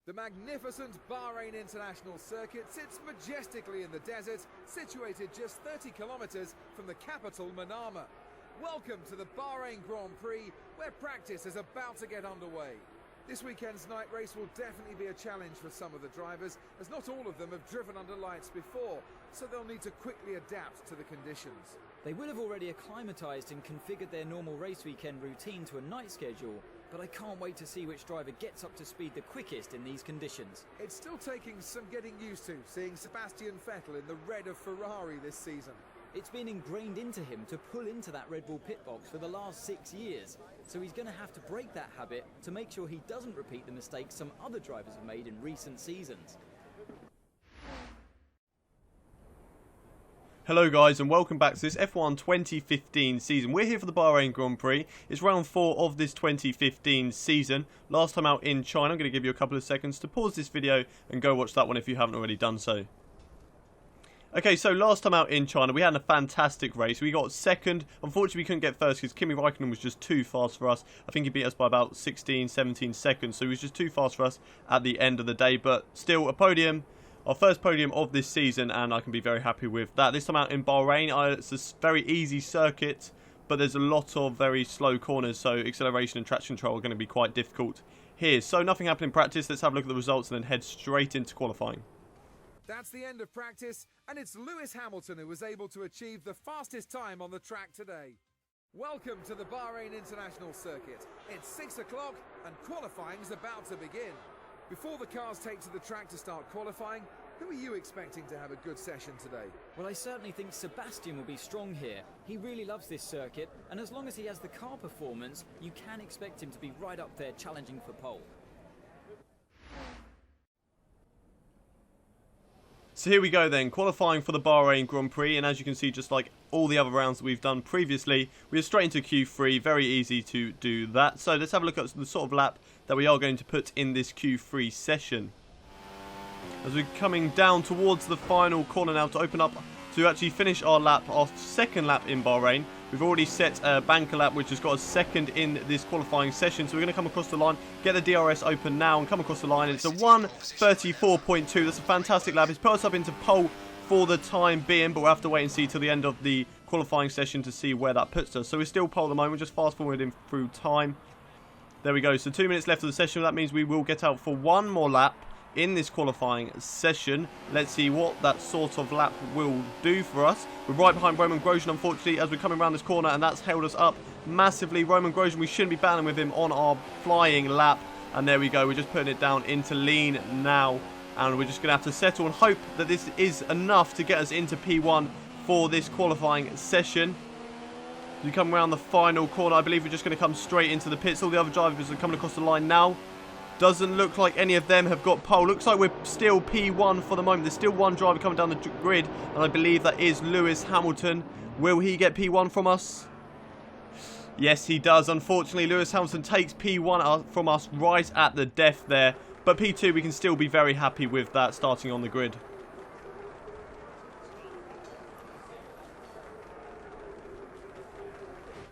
The magnificent Bahrain International Circuit sits majestically in the desert, situated just 30 kilometers from the capital Manama. Welcome to the Bahrain Grand Prix, where practice is about to get underway. This weekend's night race will definitely be a challenge for some of the drivers, as not all of them have driven under lights before, so they'll need to quickly adapt to the conditions. They will have already acclimatised and configured their normal race weekend routine to a night schedule, but I can't wait to see which driver gets up to speed the quickest in these conditions. It's still taking some getting used to, seeing Sebastian Vettel in the red of Ferrari this season. It's been ingrained into him to pull into that Red Bull pit box for the last 6 years, so he's going to have to break that habit to make sure he doesn't repeat the mistakes some other drivers have made in recent seasons. Hello guys and welcome back to this F1 2015 season. We're here for the Bahrain Grand Prix. It's round 4 of this 2015 season. Last time out in China. I'm going to give you a couple of seconds to pause this video and go watch that one if you haven't already done so. Okay, so last time out in China we had a fantastic race. We got second. Unfortunately we couldn't get first because Kimi Raikkonen was just too fast for us. I think he beat us by about 16, 17 seconds. So he was just too fast for us at the end of the day. But still a podium. Our first podium of this season, and I can be very happy with that. This time out in Bahrain, it's a very easy circuit, but there's a lot of very slow corners, so acceleration and traction control are going to be quite difficult here. So nothing happened in practice. Let's have a look at the results and then head straight into qualifying. That's the end of practice, and it's Lewis Hamilton who was able to achieve the fastest time on the track today. Welcome to the Bahrain International Circuit. It's 6 o'clock and qualifying's about to begin. Before the cars take to the track to start qualifying, who are you expecting to have a good session today? Well, I certainly think Sebastian will be strong here. He really loves this circuit, and as long as he has the car performance, you can expect him to be right up there challenging for pole. So here we go then, qualifying for the Bahrain Grand Prix, and as you can see, just like all the other rounds that we've done previously, we are straight into Q3, very easy to do that. So let's have a look at the sort of lap that we are going to put in this Q3 session. As we're coming down towards the final corner now to open up, to actually finish our lap, our second lap in Bahrain. We've already set a banker lap which has got a second in this qualifying session, so we're going to come across the line, get the DRS open now and come across the line. It's a 1:34.2, that's a fantastic lap. It's put us up into pole for the time being, but we'll have to wait and see till the end of the qualifying session to see where that puts us. So we're still pole at the moment, just fast forwarding through time. There we go, so 2 minutes left of the session. That means we will get out for one more lap in this qualifying session. Let's see what that sort of lap will do for us. We're right behind Roman Grosjean, unfortunately, as we're coming around this corner, and that's held us up massively. Roman Grosjean, we shouldn't be battling with him on our flying lap. And there we go, we're just putting it down into lean now. And we're just going to have to settle and hope that this is enough to get us into P1 for this qualifying session. We come around the final corner. I believe we're just going to come straight into the pits. All the other drivers are coming across the line now. Doesn't look like any of them have got pole. Looks like we're still P1 for the moment. There's still one driver coming down the grid, and I believe that is Lewis Hamilton. Will he get P1 from us? Yes, he does. Unfortunately, Lewis Hamilton takes P1 from us right at the death there. But P2, we can still be very happy with that starting on the grid.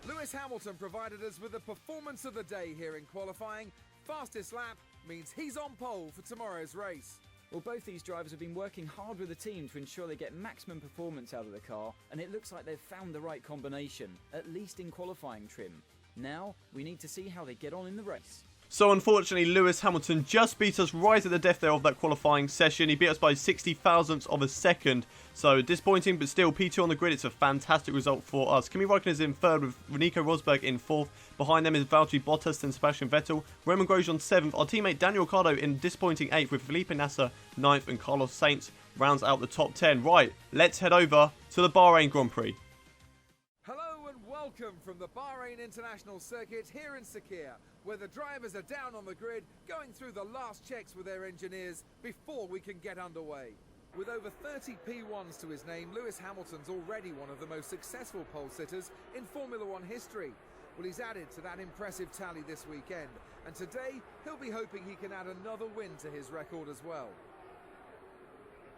Lewis Hamilton provided us with the performance of the day here in qualifying. Fastest lap means he's on pole for tomorrow's race. Well, both these drivers have been working hard with the team to ensure they get maximum performance out of the car, and it looks like they've found the right combination, at least in qualifying trim. Now, we need to see how they get on in the race. So unfortunately, Lewis Hamilton just beat us right at the death there of that qualifying session. He beat us by 60 thousandths of a second. So disappointing, but still P2 on the grid. It's a fantastic result for us. Kimi Raikkonen is in third with Nico Rosberg in fourth. Behind them is Valtteri Bottas and Sebastian Vettel. Roman Grosjean 7th. Our teammate Daniil Ricciardo in disappointing 8th with Felipe Nasser 9th, and Carlos Sainz rounds out the top 10. Right, let's head over to the Bahrain Grand Prix. Hello and welcome from the Bahrain International Circuit here in Sakhir, where the drivers are down on the grid going through the last checks with their engineers before we can get underway. With over 30 P1s to his name, Lewis Hamilton's already one of the most successful pole sitters in Formula One history. Well, he's added to that impressive tally this weekend, and today he'll be hoping he can add another win to his record as well.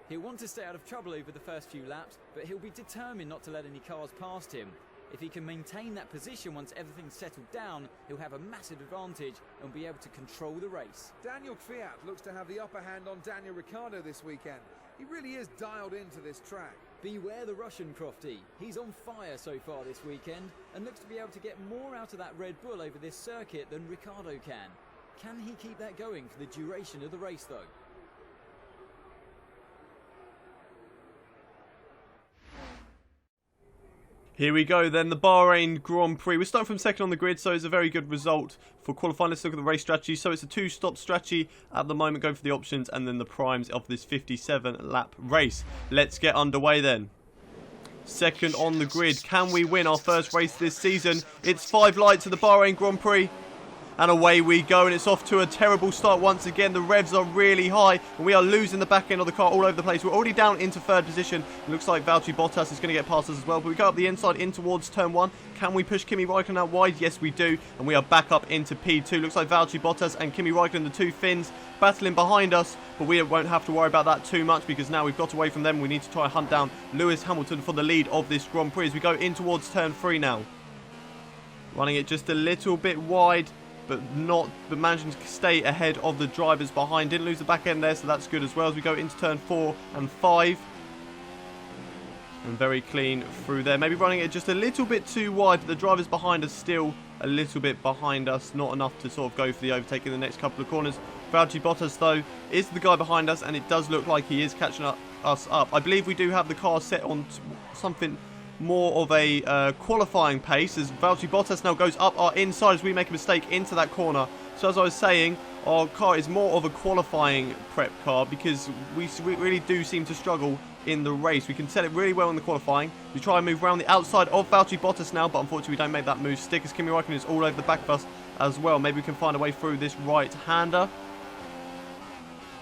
He'll want to stay out of trouble over the first few laps, but he'll be determined not to let any cars past him. If he can maintain that position once everything's settled down, he'll have a massive advantage and be able to control the race. Daniil Kvyat looks to have the upper hand on Daniel Ricciardo this weekend. He really is dialed into this track. Beware the Russian Crofty. He's on fire so far this weekend and looks to be able to get more out of that Red Bull over this circuit than Ricciardo can. Can he keep that going for the duration of the race though? Here we go then, the Bahrain Grand Prix. We're starting from second on the grid, so it's a very good result for qualifying. Let's look at the race strategy. So it's a two-stop strategy at the moment, going for the options and then the primes of this 57-lap race. Let's get underway then. Second on the grid. Can we win our first race this season? It's 5 lights at the Bahrain Grand Prix. And away we go, and it's off to a terrible start once again. The revs are really high, and we are losing the back end of the car all over the place. We're already down into third position. It looks like Valtteri Bottas is going to get past us as well. But we go up the inside in towards turn 1. Can we push Kimi Räikkönen out wide? Yes, we do. And we are back up into P2. Looks like Valtteri Bottas and Kimi Räikkönen, the two Finns, battling behind us. But we won't have to worry about that too much, because now we've got away from them. We need to try and hunt down Lewis Hamilton for the lead of this Grand Prix as we go in towards turn 3 now. Running it just a little bit wide, but managing to stay ahead of the drivers behind. Didn't lose the back end there, so that's good as well as we go into turn 4 and 5. And very clean through there. Maybe running it just a little bit too wide, but the drivers behind us still a little bit behind us. Not enough to sort of go for the overtake in the next couple of corners. Valtteri Bottas, though, is the guy behind us, and it does look like he is catching us up. I believe we do have the car set on something more of a qualifying pace, as Valtteri Bottas now goes up our inside as we make a mistake into that corner. So as I was saying, our car is more of a qualifying prep car, because we really do seem to struggle in the race. We can set it really well in the qualifying. We try and move around the outside of Valtteri Bottas now, but unfortunately we don't make that move stick, as Kimi Räikkönen is all over the back of us as well. Maybe we can find a way through this right-hander.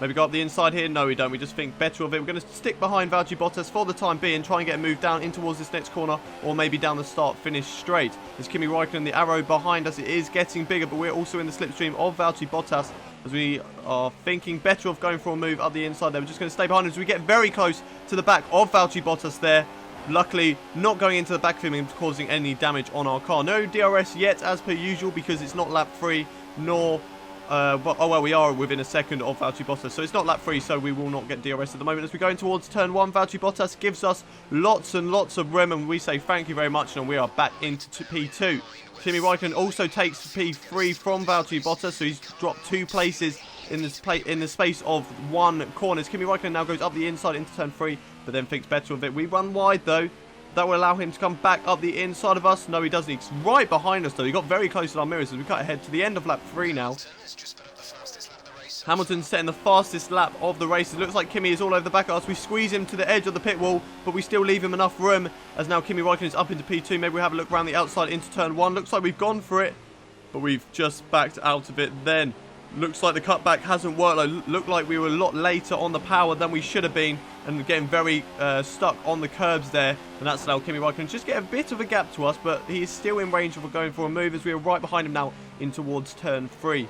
Maybe go up the inside here. No, we don't. We just think better of it. We're going to stick behind Valtteri Bottas for the time being, try and get a move down in towards this next corner, or maybe down the start, finish straight. As Kimi Räikkönen, the arrow behind us, it is getting bigger, but we're also in the slipstream of Valtteri Bottas, as we are thinking better of going for a move up the inside there. We're just going to stay behind as we get very close to the back of Valtteri Bottas there. Luckily, not going into the back of him and causing any damage on our car. No DRS yet, as per usual, because it's not lap 3, nor we are within a second of Valtteri Bottas, so it's not lap 3, so we will not get DRS at the moment. As we go in towards turn 1, Valtteri Bottas gives us lots and lots of room, and we say thank you very much, and we are back into P2. Kimi Räikkönen also takes P3 from Valtteri Bottas, so he's dropped 2 places in the space of 1 corner. As Kimi Räikkönen now goes up the inside into turn 3, but then thinks better of it. We run wide though. That will allow him to come back up the inside of us. No, he doesn't. He's right behind us, though. He got very close to our mirrors as we cut ahead to the end of lap 3 now. Hamilton's setting the fastest lap of the race. It looks like Kimi is all over the back of us. We squeeze him to the edge of the pit wall, but we still leave him enough room, as now Kimi Räikkönen is up into P2. Maybe we'll have a look around the outside into turn 1. Looks like we've gone for it, but we've just backed out of it then. Looks like the cutback hasn't worked. Looked like we were a lot later on the power than we should have been, and getting very stuck on the curbs there. And that's allowed Kimi Räikkönen just get a bit of a gap to us, but he is still in range of going for a move, as we are right behind him now in towards turn 3.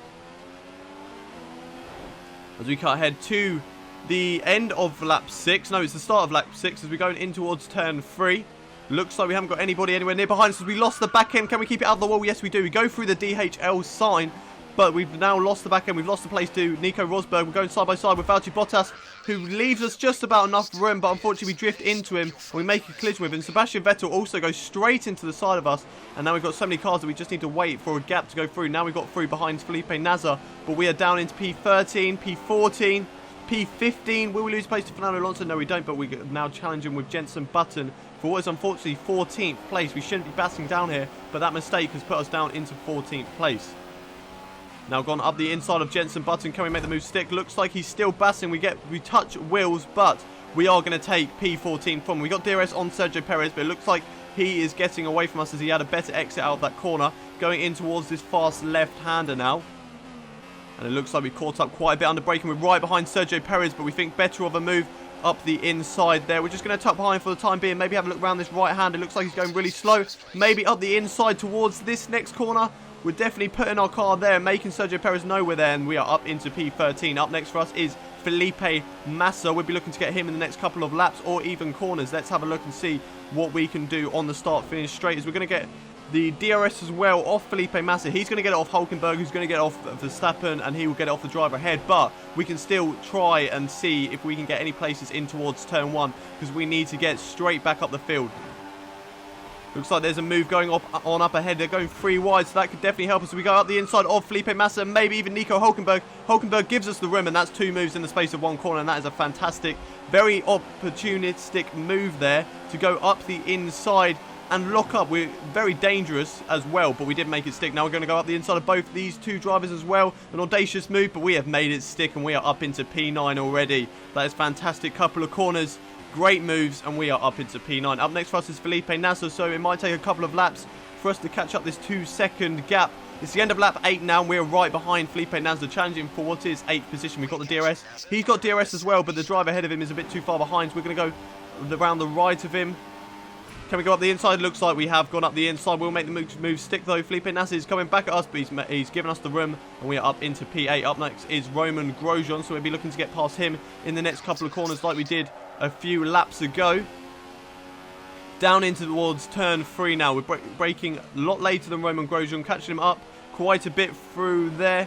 As we cut ahead to the end of lap 6. No, it's the start of lap 6 as we're going in towards turn 3. Looks like we haven't got anybody anywhere near behind us as we lost the back end. Can we keep it out of the wall? Yes, we do. We go through the DHL sign, but we've now lost the back end. We've lost the place to Nico Rosberg. We're going side by side with Valtteri Bottas, who leaves us just about enough room, but unfortunately we drift into him and we make a collision with him. Sebastian Vettel also goes straight into the side of us, and now we've got so many cars that we just need to wait for a gap to go through. Now we've got through behind Felipe Nasr, but we are down into P13, P14, P15. Will we lose place to Fernando Alonso? No, we don't, but we're now challenging with Jenson Button for what is unfortunately 14th place. We shouldn't be batting down here, but that mistake has put us down into 14th place. Now gone up the inside of Jenson Button. Can we make the move stick? Looks like he's still battling. We touch wheels, but we are going to take P14 from him. We got DRS on Sergio Perez, but it looks like he is getting away from us as he had a better exit out of that corner. Going in towards this fast left-hander now. And it looks like we caught up quite a bit under braking. We're right behind Sergio Perez, but we think better of a move up the inside there. We're just going to tuck behind for the time being. Maybe have a look around this right-hand. It looks like he's going really slow. Maybe up the inside towards this next corner. We're definitely putting our car there, making Sergio Perez know we're there, and we are up into P13. Up next for us is Felipe Massa. We'll be looking to get him in the next couple of laps or even corners. Let's have a look and see what we can do on the start-finish straight. As we're going to get the DRS as well off Felipe Massa. He's going to get it off Hulkenberg, who's going to get it off Verstappen, and he will get it off the driver ahead. But we can still try and see if we can get any places in towards turn 1, because we need to get straight back up the field. Looks like there's a move going on up ahead. They're going 3 wide, so that could definitely help us. We go up the inside of Felipe Massa, and maybe even Nico Hulkenberg. Hulkenberg gives us the room, and that's 2 moves in the space of 1 corner, and that is a fantastic, very opportunistic move there to go up the inside and lock up. We're very dangerous as well, but we did make it stick. Now we're going to go up the inside of both these 2 drivers as well. An audacious move, but we have made it stick, and we are up into P9 already. That is fantastic. Couple of corners, great moves, and we are up into P9. Up next for us is Felipe Massa, so it might take a couple of laps for us to catch up this 2-second gap. It's the end of lap 8 now, and we're right behind Felipe Massa, challenging for what is 8th position. We've got the DRS. He's got DRS as well, but the driver ahead of him is a bit too far behind, so we're going to go around the right of him. Can we go up the inside? Looks like we have gone up the inside. We'll make the move stick though. Felipe Massa is coming back at us, but he's given us the room, and we are up into P8. Up next is Roman Grosjean, so we'll be looking to get past him in the next couple of corners like we did a few laps ago. Down into towards turn 3 now. We're braking a lot later than Roman Grosjean, catching him up quite a bit through there.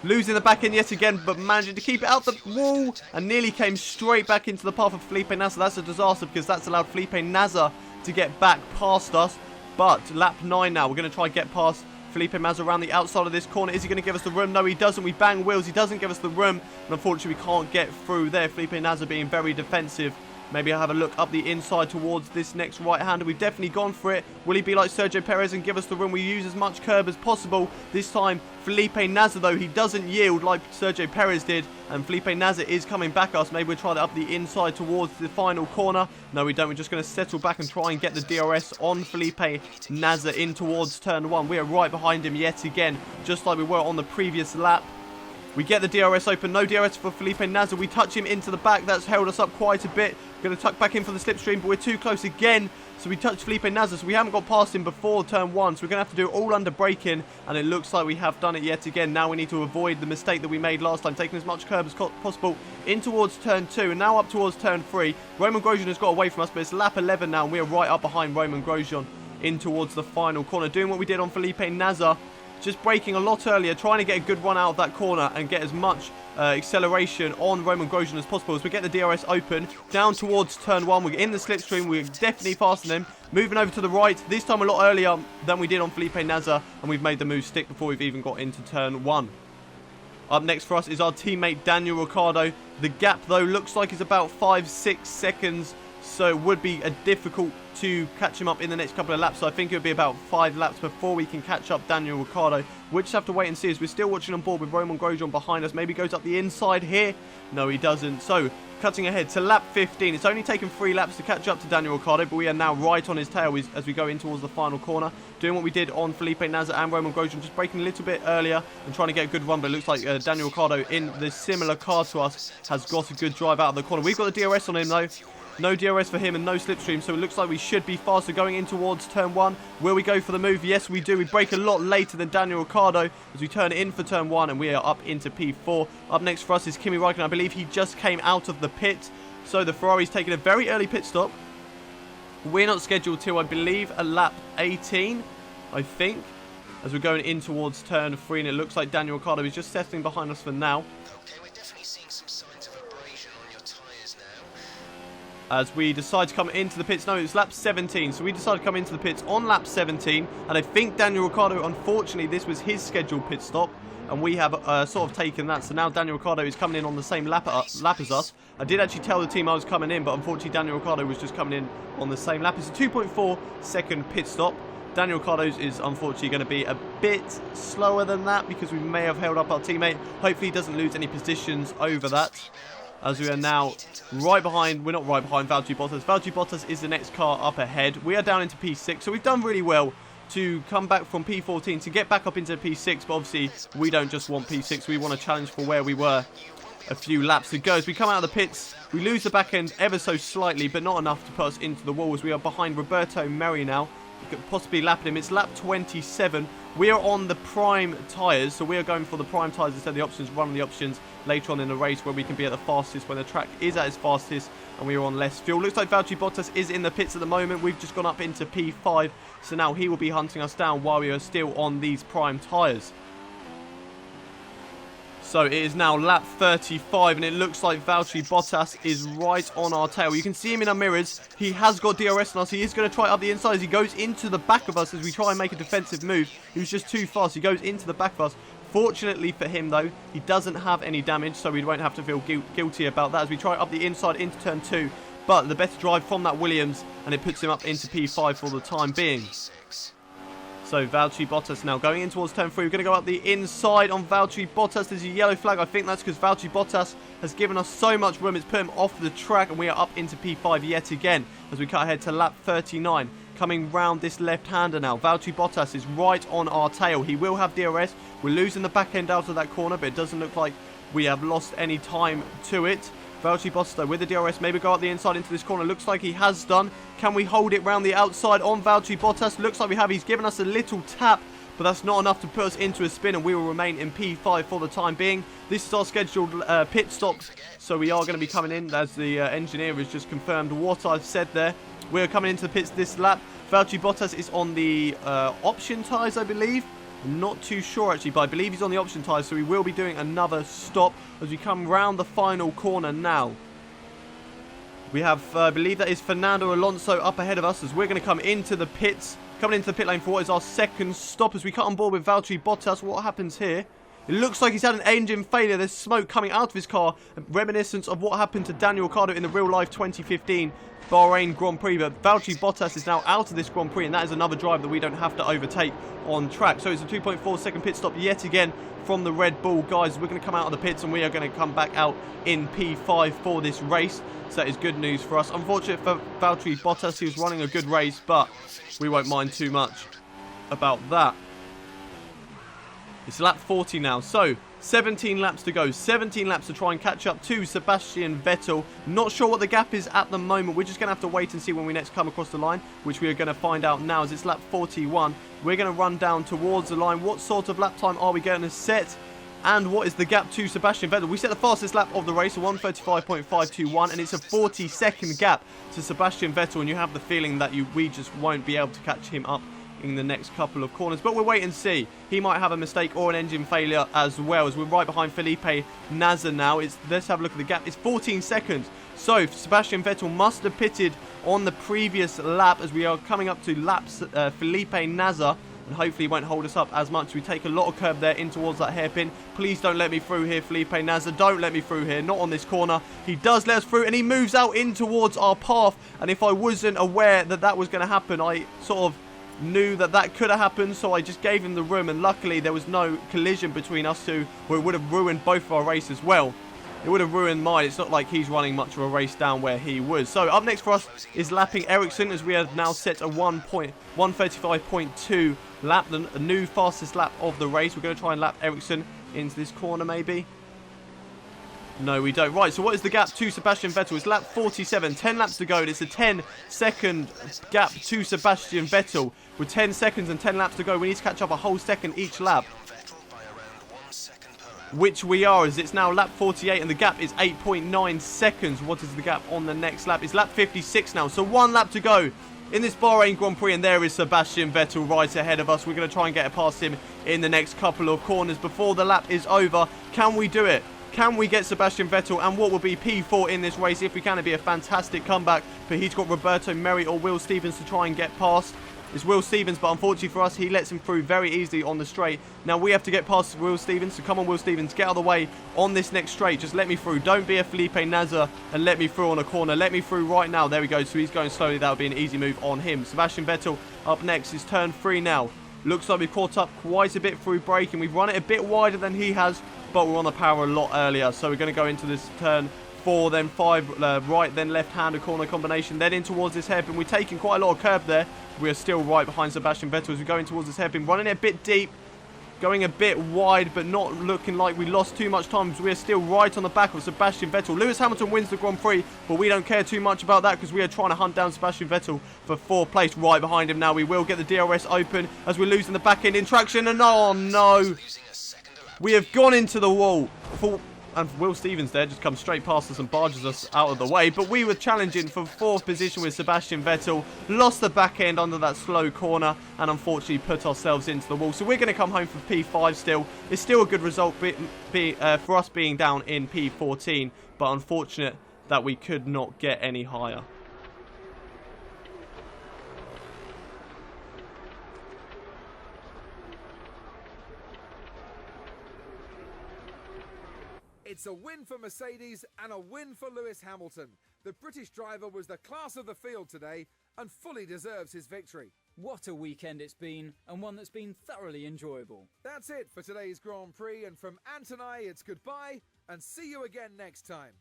Losing the back end yet again, but managing to keep it out the wall, and nearly came straight back into the path of Felipe Massa. That's a disaster, because that's allowed Felipe Massa to get back past us. But lap 9 now, we're going to try and get past Felipe Massa around the outside of this corner. Is he going to give us the room? No, he doesn't. We bang wheels. He doesn't give us the room, and unfortunately we can't get through there. Felipe Massa being very defensive. Maybe I'll have a look up the inside towards this next right-hander. We've definitely gone for it. Will he be like Sergio Perez and give us the room? We use as much curb as possible. This time, Felipe Massa, though, he doesn't yield like Sergio Perez did. And Felipe Massa is coming back at us. Maybe we'll try that up the inside towards the final corner. No, we don't. We're just going to settle back and try and get the DRS on Felipe Massa in towards turn 1. We are right behind him yet again, just like we were on the previous lap. We get the DRS open. No DRS for Felipe Massa. We touch him into the back. That's held us up quite a bit. Going to tuck back in for the slipstream, but we're too close again. So we touch Felipe Massa. So we haven't got past him before turn 1. So we're going to have to do it all under braking. And it looks like we have done it yet again. Now we need to avoid the mistake that we made last time, taking as much curb as possible in towards turn 2. And now up towards turn 3. Roman Grosjean has got away from us, but it's lap 11 now. And we are right up behind Roman Grosjean in towards the final corner. Doing what we did on Felipe Massa. Just braking a lot earlier, trying to get a good run out of that corner and get as much acceleration on Roman Grosjean as possible. As we get the DRS open, down towards turn 1, we're in the slipstream, we're definitely faster than him. Moving over to the right, this time a lot earlier than we did on Felipe Massa, and we've made the move stick before we've even got into turn 1. Up next for us is our teammate Daniil Ricciardo. The gap, though, looks like it's about 5-6 seconds, so it would be difficult to catch him up in the next couple of laps. So I think it would be about 5 laps before we can catch up Daniil Ricciardo. We'll just have to wait and see, as we're still watching on board with Roman Grosjean behind us. Maybe goes up the inside here. No, he doesn't. So cutting ahead to lap 15. It's only taken 3 laps to catch up to Daniil Ricciardo, but we are now right on his tail as we go in towards the final corner. Doing what we did on Felipe Massa and Roman Grosjean, just braking a little bit earlier and trying to get a good run. But it looks like Daniil Ricciardo, in the similar car to us, has got a good drive out of the corner. We've got the DRS on him, though. No DRS for him and no slipstream, so it looks like we should be faster going in towards turn 1. Will we go for the move? Yes, we do. We brake a lot later than Daniil Ricciardo as we turn in for turn 1, and we are up into P4. Up next for us is Kimi Räikkönen. I believe he just came out of the pit, so the Ferrari's taking a very early pit stop. We're not scheduled till, I believe, a lap 18, I think, as we're going in towards turn 3, and it looks like Daniil Ricciardo is just settling behind us for now. As we decide to come into the pits. No, it's lap 17. So we decided to come into the pits on lap 17. And I think Daniil Ricciardo, unfortunately, this was his scheduled pit stop. And we have sort of taken that. So now Daniil Ricciardo is coming in on the same lap as us. I did actually tell the team I was coming in, but unfortunately Daniil Ricciardo was just coming in on the same lap. It's a 2.4 second pit stop. Daniil Ricciardo's is unfortunately going to be a bit slower than that, because we may have held up our teammate. Hopefully he doesn't lose any positions over that, as we are now right behind, we're not right behind Valtteri Bottas. Valtteri Bottas is the next car up ahead. We are down into P6, so we've done really well to come back from P14 to get back up into P6, but obviously we don't just want P6, we want to challenge for where we were a few laps ago. As we come out of the pits, we lose the back end ever so slightly, but not enough to put us into the wall, as we are behind Roberto Merri now. possibly lapping him. It's lap 27. We are on the prime tyres, so we are going for the prime tyres instead of the options, running the options later on in the race where we can be at the fastest when the track is at its fastest and we are on less fuel. Looks like Valtteri Bottas is in the pits at the moment. We've just gone up into P5, so now he will be hunting us down while we are still on these prime tyres. So it is now lap 35 and it looks like Valtteri Bottas is right on our tail. You can see him in our mirrors. He has got DRS on us. He is going to try up the inside as he goes into the back of us as we try and make a defensive move. He was just too fast. He goes into the back of us. Fortunately for him though, he doesn't have any damage, so we won't have to feel guilty about that as we try up the inside into turn 2. But the better drive from that Williams, and it puts him up into P5 for the time being. So Valtteri Bottas now going in towards turn 3. We're going to go up the inside on Valtteri Bottas. There's a yellow flag. I think that's because Valtteri Bottas has given us so much room. It's put him off the track and we are up into P5 yet again as we cut ahead to lap 39. Coming round this left-hander now. Valtteri Bottas is right on our tail. He will have DRS. We're losing the back end out of that corner, but it doesn't look like we have lost any time to it. Valtteri Bottas though with the DRS, maybe go up the inside into this corner. Looks like he has done. Can we hold it round the outside on Valtteri Bottas? Looks like we have. He's given us a little tap, but that's not enough to put us into a spin, and we will remain in P5 for the time being. This is our scheduled pit stop, so we are going to be coming in as the engineer has just confirmed what I've said there. We're coming into the pits this lap. Valtteri Bottas is on the option tyres, I believe. I'm not too sure actually, but I believe he's on the option tyres, so we will be doing another stop as we come round the final corner now. We have, I believe that is Fernando Alonso up ahead of us as we're going to come into the pits. Coming into the pit lane for what is our second stop as we cut on board with Valtteri Bottas. What happens here? It looks like he's had an engine failure. There's smoke coming out of his car, reminiscent of what happened to Daniil in the real life 2015 Bahrain Grand Prix. But Valtteri Bottas is now out of this Grand Prix, and that is another drive that we don't have to overtake on track. So it's a 2.4 second pit stop yet again from the Red Bull guys. We're going to come out of the pits and we are going to come back out in P5 for this race. So that is good news for us. Unfortunate for Valtteri Bottas, he was running a good race, but we won't mind too much about that. It's lap 40 now, so 17 laps to go. 17 laps to try and catch up to Sebastian Vettel. Not sure what the gap is at the moment. We're just going to have to wait and see when we next come across the line, which we are going to find out now as it's lap 41. We're going to run down towards the line. What sort of lap time are we going to set? And what is the gap to Sebastian Vettel? We set the fastest lap of the race, a 1:35.521, and it's a 40-second gap to Sebastian Vettel, and you have the feeling that we just won't be able to catch him up in the next couple of corners, but we'll wait and see. He might have a mistake or an engine failure as well, as we're right behind Felipe Nasr now. Let's have a look at the gap. It's 14 seconds. So Sebastian Vettel must have pitted on the previous lap as we are coming up to laps Felipe Nasr, and hopefully he won't hold us up as much. We take a lot of curb there in towards that hairpin. Please don't let me through here, Felipe Nasr. Don't let me through here. Not on this corner. He does let us through, and he moves out in towards our path. And if I wasn't aware that that was going to happen, I sort of knew that that could have happened, so I just gave him the room, and luckily there was no collision between us two where it would have ruined both of our races as well. It would have ruined mine. It's not like he's running much of a race down where he was. So up next for us is lapping Ericsson, as we have now set a 1:35.2 lap, the new fastest lap of the race. We're going to try and lap Ericsson into this corner maybe. No, we don't. Right, so what is the gap to Sebastian Vettel? It's lap 47, 10 laps to go, and it's a 10-second gap to Sebastian Vettel. With 10 seconds and 10 laps to go, we need to catch up a whole second each lap. Which we are, as it's now lap 48, and the gap is 8.9 seconds. What is the gap on the next lap? It's lap 56 now, so 1 lap to go in this Bahrain Grand Prix, and there is Sebastian Vettel right ahead of us. We're going to try and get past him in the next couple of corners before the lap is over. Can we do it? Can we get Sebastian Vettel and what will be P4 in this race? If we can, it'd be a fantastic comeback. But he's got Roberto Merri or Will Stevens to try and get past. It's Will Stevens, but unfortunately for us, he lets him through very easily on the straight. Now we have to get past Will Stevens. So come on, Will Stevens, get out of the way on this next straight. Just let me through. Don't be a Felipe Nasr and let me through on a corner. Let me through right now. There we go. So he's going slowly. That would be an easy move on him. Sebastian Vettel up next is turn 3 now. Looks like we've caught up quite a bit through braking. We've run it a bit wider than he has, but we're on the power a lot earlier. So we're going to go into this turn 4, then 5, right, then left-hander corner combination, then in towards this hairpin. We're taking quite a lot of curb there. We are still right behind Sebastian Vettel as we go in towards this hairpin, running it a bit deep. Going a bit wide, but not looking like we lost too much time, because we're still right on the back of Sebastian Vettel. Lewis Hamilton wins the Grand Prix, but we don't care too much about that, because we are trying to hunt down Sebastian Vettel for 4th place. Right behind him now. We will get the DRS open as we're losing the back end in traction. And oh no, we have gone into the wall. And Will Stevens there just comes straight past us and barges us out of the way. But we were challenging for 4th position with Sebastian Vettel. Lost the back end under that slow corner and unfortunately put ourselves into the wall. So we're going to come home for P5 still. It's still a good result for us being down in P14. But unfortunate that we could not get any higher. It's a win for Mercedes and a win for Lewis Hamilton. The British driver was the class of the field today and fully deserves his victory. What a weekend it's been, and one that's been thoroughly enjoyable. That's it for today's Grand Prix, and from Ant and I, it's goodbye and see you again next time.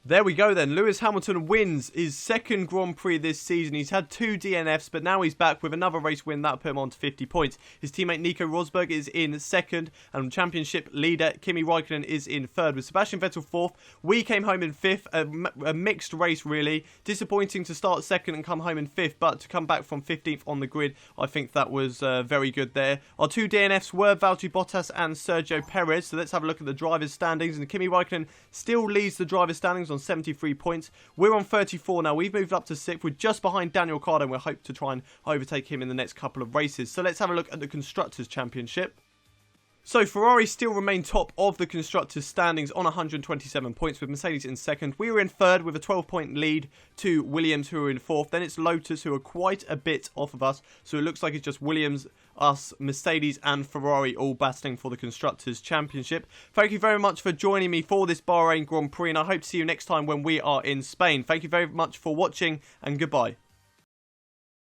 There we go then. Lewis Hamilton wins his 2nd Grand Prix this season. He's had 2 DNFs, but now he's back with another race win. That'll put him on to 50 points. His teammate Nico Rosberg is in 2nd, and championship leader Kimi Räikkönen is in 3rd, with Sebastian Vettel 4th. We came home in 5th, a mixed race really. Disappointing to start 2nd and come home in 5th, but to come back from 15th on the grid, I think that was very good there. Our 2 DNFs were Valtteri Bottas and Sergio Perez, so let's have a look at the drivers' standings. And Kimi Räikkönen still leads the drivers' standings on 73 points. We're on 34 now. We've moved up to 6th. We're just behind Daniil and we hope to try and overtake him in the next couple of races. So let's have a look at the Constructors' Championship. So Ferrari still remain top of the Constructors' standings on 127 points, with Mercedes in 2nd. We were in 3rd with a 12-point lead to Williams, who are in 4th. Then it's Lotus, who are quite a bit off of us. So it looks like it's just Williams, us, Mercedes and Ferrari all battling for the Constructors' Championship. Thank you very much for joining me for this Bahrain Grand Prix, and I hope to see you next time when we are in Spain. Thank you very much for watching, and goodbye.